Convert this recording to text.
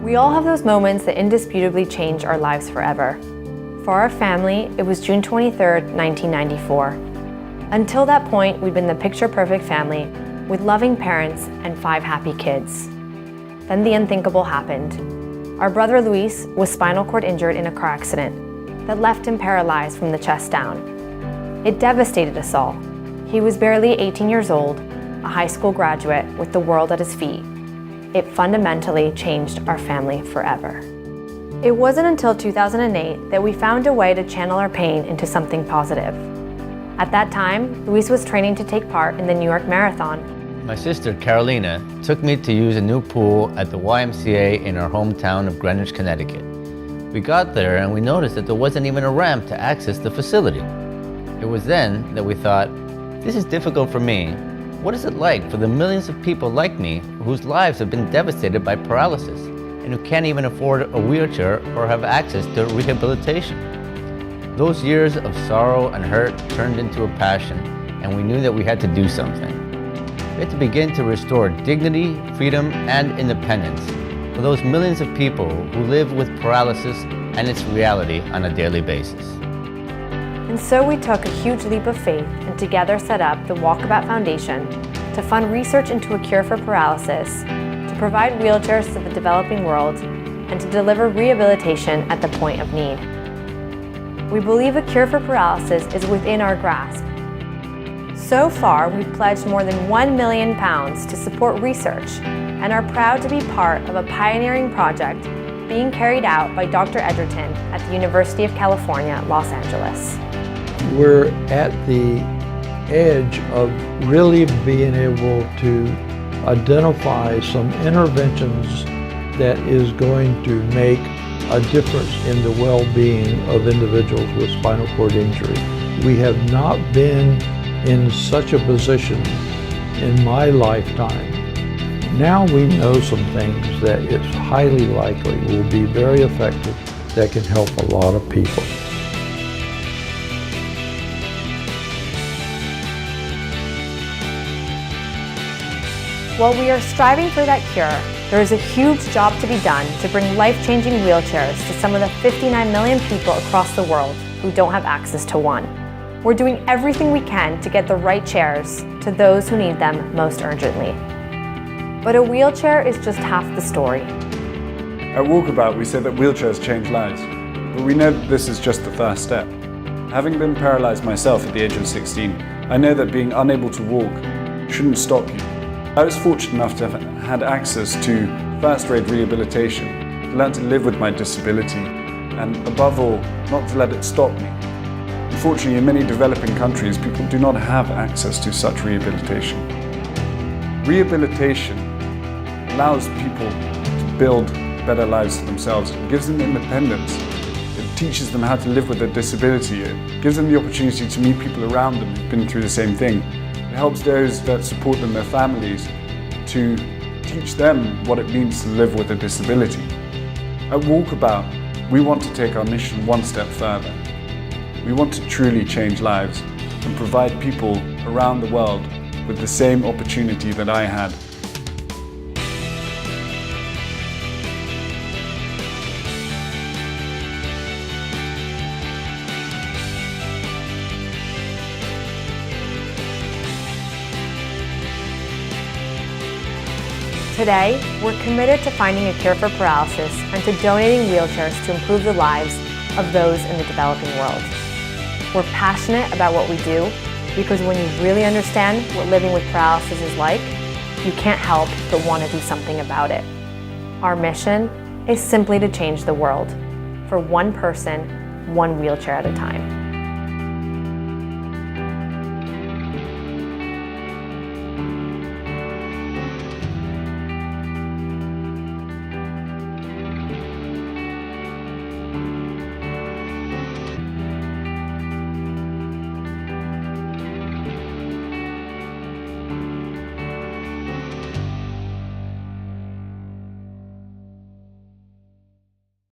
We all have those moments that indisputably change our lives forever. For our family, it was June 23rd, 1994. Until that point, we'd been the picture-perfect family with loving parents and 5 happy kids. Then the unthinkable happened. Our brother Luis was spinal cord injured in a car accident that left him paralyzed from the chest down. It devastated us all. He was barely 18 years old, a high school graduate with the world at his feet. It fundamentally changed our family forever. It wasn't until 2008 that we found a way to channel our pain into something positive. At that time, Luis was training to take part in the New York Marathon. My sister, Carolina, took me to use a new pool at the YMCA in our hometown of Greenwich, Connecticut. We got there and we noticed that there wasn't even a ramp to access the facility. It was then that we thought, this is difficult for me. What is it like for the millions of people like me whose lives have been devastated by paralysis and who can't even afford a wheelchair or have access to rehabilitation? Those years of sorrow and hurt turned into a passion, and we knew that we had to do something. We had to begin to restore dignity, freedom, and independence for those millions of people who live with paralysis and its reality on a daily basis. And so we took a huge leap of faith and together set up the Walkabout Foundation to fund research into a cure for paralysis, to provide wheelchairs to the developing world, and to deliver rehabilitation at the point of need. We believe a cure for paralysis is within our grasp. So far, we've pledged more than £1 million to support research and are proud to be part of a pioneering project being carried out by Dr. Edgerton at the University of California, Los Angeles. We're at the edge of really being able to identify some interventions that is going to make a difference in the well-being of individuals with spinal cord injury. We have not been in such a position in my lifetime. Now we know some things that it's highly likely will be very effective that can help a lot of people. While we are striving for that cure, there is a huge job to be done to bring life-changing wheelchairs to some of the 59 million people across the world who don't have access to one. We're doing everything we can to get the right chairs to those who need them most urgently. But a wheelchair is just half the story. At Walkabout, we say that wheelchairs change lives, but we know that this is just the first step. Having been paralyzed myself at the age of 16, I know that being unable to walk shouldn't stop you. I was fortunate enough to have had access to first-rate rehabilitation, to learn to live with my disability, and above all, not to let it stop me. Unfortunately, in many developing countries, people do not have access to such rehabilitation. Rehabilitation allows people to build better lives for themselves. It gives them independence. It teaches them how to live with their disability. It gives them the opportunity to meet people around them who've been through the same thing. It helps those that support them, their families, to teach them what it means to live with a disability. At Walkabout, we want to take our mission one step further. We want to truly change lives and provide people around the world with the same opportunity that I had. Today, we're committed to finding a cure for paralysis and to donating wheelchairs to improve the lives of those in the developing world. We're passionate about what we do because when you really understand what living with paralysis is like, you can't help but want to do something about it. Our mission is simply to change the world, for one person, one wheelchair at a time.